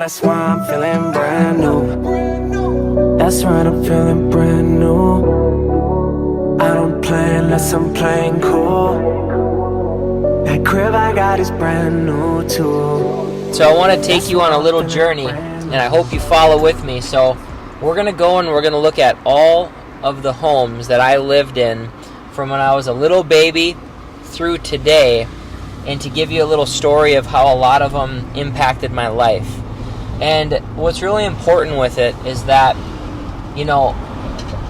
That's why I'm feeling brand new. That's right, I'm feeling brand new. I don't play unless I'm playing cool. That crib I got is brand new too. So I want to take you on a little journey, and I hope you follow with me. So we're going to go and we're going to look at all of the homes that I lived in from when I was a little baby through today, and to give you a little story of how a lot of them impacted my life. And what's really important with it is that, you know,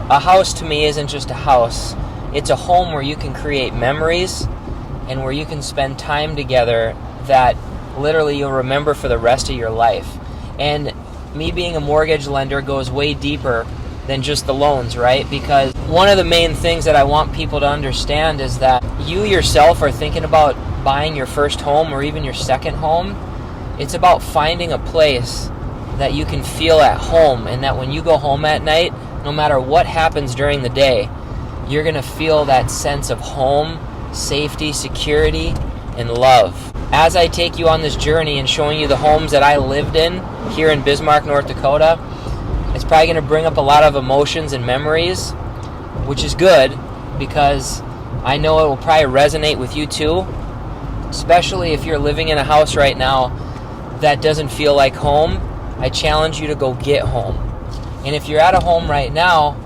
a house to me isn't just a house. It's a home where you can create memories and where you can spend time together that literally you'll remember for the rest of your life. And me being a mortgage lender goes way deeper than just the loans, right? Because one of the main things that I want people to understand is that you yourself are thinking about buying your first home or even your second home. It's about finding a place that you can feel at home, and that when you go home at night, no matter what happens during the day, you're going to feel that sense of home, safety, security, and love. As I take you on this journey and showing you the homes that I lived in here in Bismarck, North Dakota, it's probably going to bring up a lot of emotions and memories, which is good because I know it will probably resonate with you too, especially if you're living in a house right now that doesn't feel like home. I challenge you to go get home. And if you're at a home right now,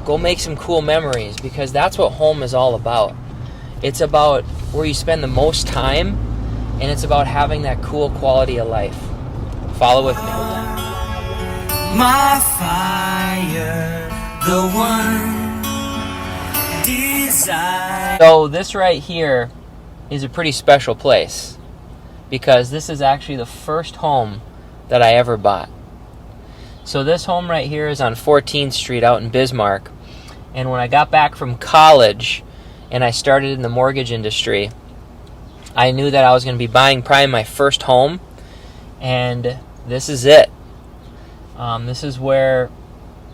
go make some cool memories, because that's what home is all about. It's about where you spend the most time, and it's about having that cool quality of life. Follow with me. My fire, the one desire. So this right here is a pretty special place, because this is actually the first home that I ever bought. So this home right here is on 14th Street out in Bismarck. And when I got back from college and I started in the mortgage industry, I knew that I was going to be buying probably my first home. And this is it. This is where,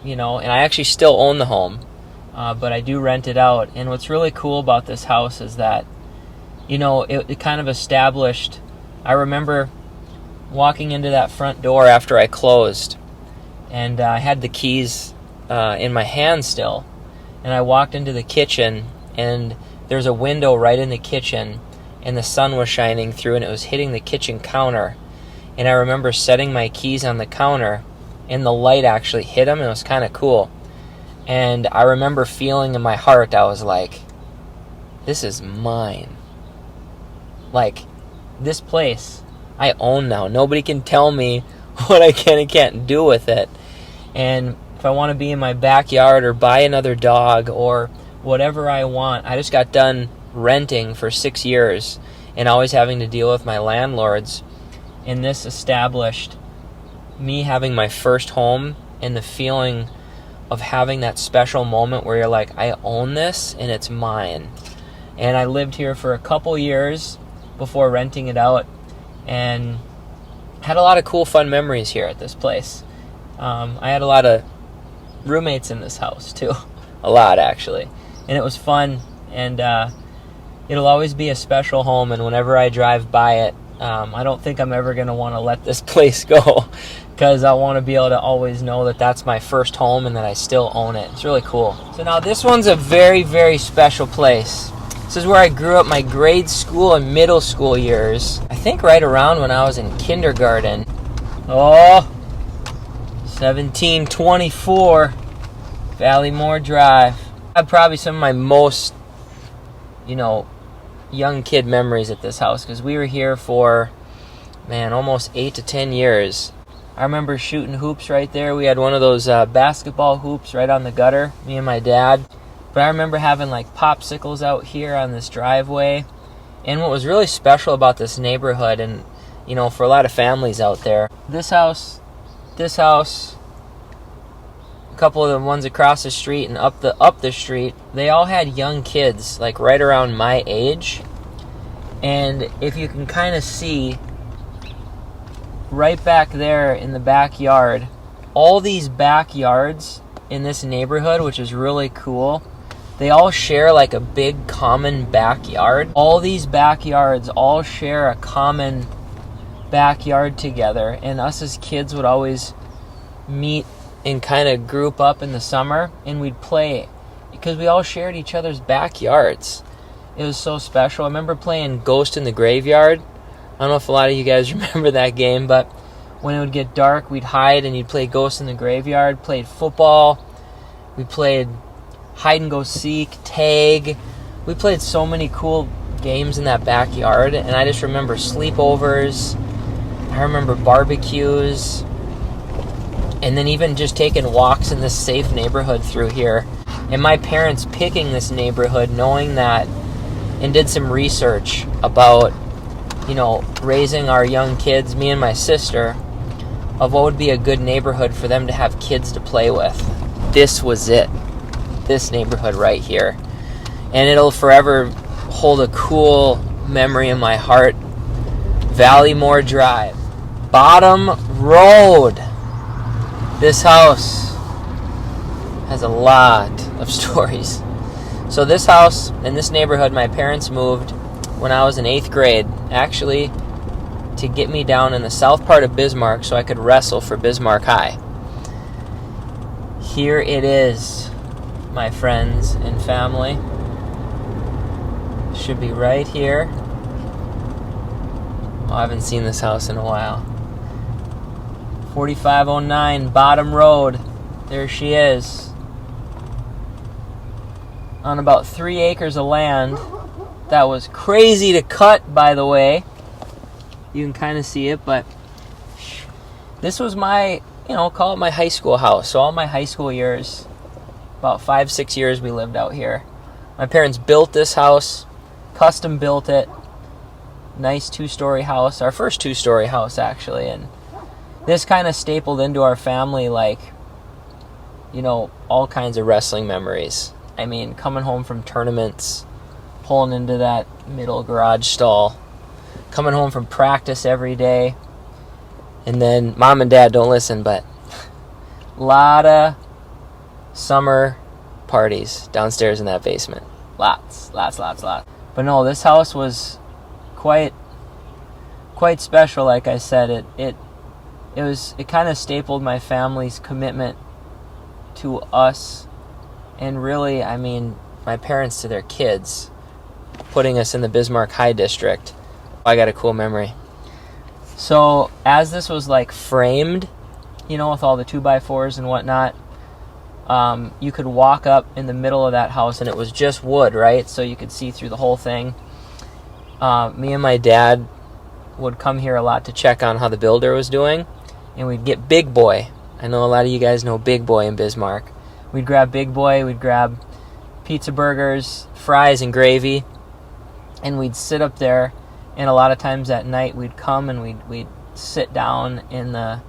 you know, and I actually still own the home, but I do rent it out. And what's really cool about this house is that, you know, it kind of established. I remember walking into that front door after I closed, and I had the keys in my hand still, and I walked into the kitchen, and there's a window right in the kitchen, and the sun was shining through, and it was hitting the kitchen counter, and I remember setting my keys on the counter, and the light actually hit them, and it was kind of cool. And I remember feeling in my heart, I was like, this is mine. Like, this place I own now. Nobody can tell me what I can and can't do with it. And if I want to be in my backyard or buy another dog or whatever I want, I just got done renting for 6 years and always having to deal with my landlords. And this established me having my first home and the feeling of having that special moment where you're like, I own this and it's mine. And I lived here for a couple years before renting it out, and had a lot of cool, fun memories here at this place. I had a lot of roommates in this house too, a lot actually, and it was fun. And it'll always be a special home. And whenever I drive by it, I don't think I'm ever going to want to let this place go, because I want to be able to always know that that's my first home and that I still own it. It's really cool. So now this one's a very, very special place. This is where I grew up my grade school and middle school years. I think right around when I was in kindergarten. Oh, 1724 Valleymore Drive. I have probably some of my most, you know, young kid memories at this house, because we were here for, man, almost 8 to 10 years. I remember shooting hoops right there. We had one of those basketball hoops right on the gutter, me and my dad. But I remember having like popsicles out here on this driveway. And what was really special about this neighborhood, and you know, for a lot of families out there, this house, a couple of the ones across the street and up the street, they all had young kids like right around my age. And if you can kind of see right back there in the backyard, all these backyards in this neighborhood, which is really cool, they all share like a big common backyard. All these backyards all share a common backyard together, and us as kids would always meet and kind of group up in the summer, and we'd play because we all shared each other's backyards. It was so special. I remember playing Ghost in the Graveyard. I don't know if a lot of you guys remember that game, but when it would get dark, we'd hide and you'd play Ghost in the Graveyard. Played football. We played hide and go seek, tag. We played so many cool games in that backyard, and I just remember sleepovers. I remember barbecues, and then even just taking walks in this safe neighborhood through here. And my parents picking this neighborhood, knowing that, and did some research about, you know, raising our young kids, me and my sister, of what would be a good neighborhood for them to have kids to play with. This was it. This neighborhood right here. And it'll forever hold a cool memory in my heart. Valleymore Drive. Bottom Road. This house has a lot of stories. So this house and this neighborhood, my parents moved when I was in 8th grade, actually to get me down in the south part of Bismarck so I could wrestle for Bismarck High. Here it is, my friends and family. Should be right here. Oh, I haven't seen this house in a while. 4509 Bottom Road. There she is. On about 3 acres of land. That was crazy to cut, by the way. You can kind of see it, but this was my, call it my high school house. So all my high school years, about 5-6 years we lived out here. My parents built this house, custom built it. Nice 2-story house, our first 2-story house actually, and this kind of stapled into our family, like, all kinds of wrestling memories. I mean, coming home from tournaments, pulling into that middle garage stall, coming home from practice every day, and then mom and dad don't listen, but a lot of summer parties downstairs in that basement. Lots. But no, this house was quite special. Like I said, it kind of stapled my family's commitment to us, and really, I mean, my parents to their kids, putting us in the Bismarck High District. I got a cool memory. So as this was like framed, with all the 2x4s and whatnot, you could walk up in the middle of that house, and it was just wood, right? So you could see through the whole thing. Me and my dad would come here a lot to check on how the builder was doing, and we'd get Big Boy. I know a lot of you guys know Big Boy in Bismarck. We'd grab Big Boy, we'd grab pizza burgers, fries, and gravy, and we'd sit up there, and a lot of times at night we'd come and we'd sit down in the,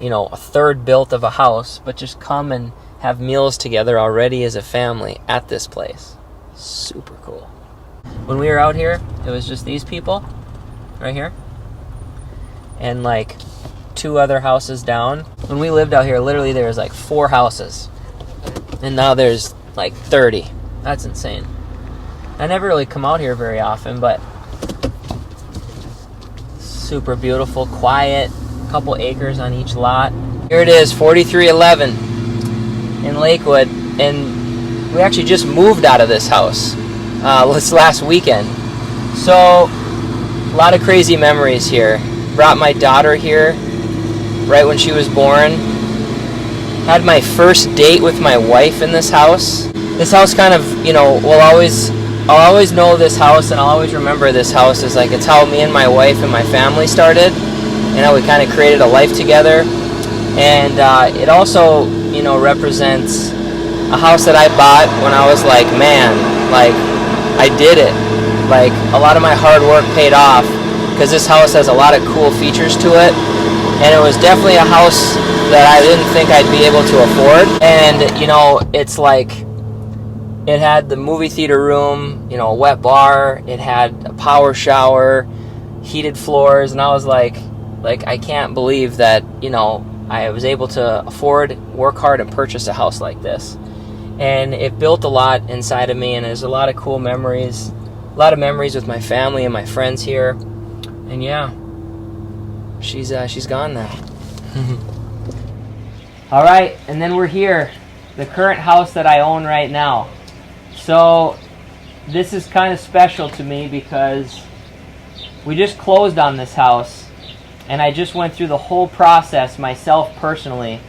a third built of a house, but just come and have meals together already as a family at this place. Super cool. When we were out here, it was just these people right here and like 2 other houses down. When we lived out here, literally there was like 4 houses, and now there's like 30. That's insane. I never really come out here very often, but super beautiful, quiet, a couple acres on each lot. Here it is, 4311 in Lakewood, and we actually just moved out of this house this last weekend. So a lot of crazy memories here. Brought my daughter here right when she was born. Had my first date with my wife in this house. This house kind of, I'll always know this house, and I'll always remember this house as like, it's how me and my wife and my family started, and how we kind of created a life together. And it also, represents a house that I bought when I was like, man, like, I did it. Like, a lot of my hard work paid off, because this house has a lot of cool features to it, and it was definitely a house that I didn't think I'd be able to afford. And, it's like, it had the movie theater room, a wet bar, it had a power shower, heated floors, and I was like, I can't believe that, I was able to afford, work hard, and purchase a house like this. And it built a lot inside of me, and there's a lot of cool memories, a lot of memories with my family and my friends here. And yeah, she's gone now. All right, and then we're here, the current house that I own right now. So this is kind of special to me because we just closed on this house, and I just went through the whole process myself personally,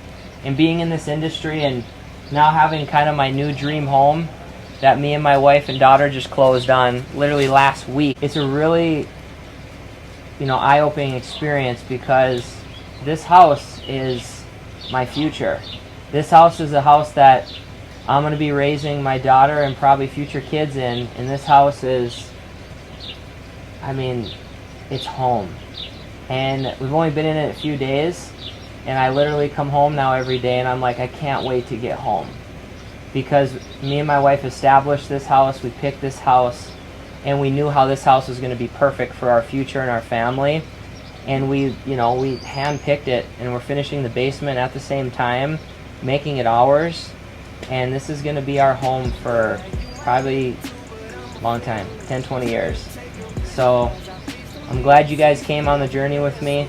and being in this industry and now having kind of my new dream home that me and my wife and daughter just closed on literally last week. It's a really, eye-opening experience because this house is my future. This house is a house that I'm going to be raising my daughter and probably future kids in, and this house is, it's home. And we've only been in it a few days, and I literally come home now every day and I'm like, I can't wait to get home. Because me and my wife established this house, we picked this house, and we knew how this house was going to be perfect for our future and our family. And we hand-picked it, and we're finishing the basement at the same time, making it ours. And this is going to be our home for probably a long time, 10, 20 years. So I'm glad you guys came on the journey with me.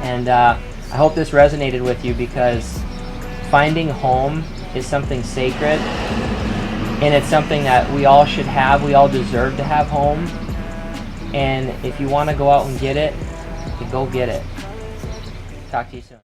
And I hope this resonated with you, because finding home is something sacred, and it's something that we all should have. We all deserve to have home. And if you want to go out and get it, go get it. Talk to you soon.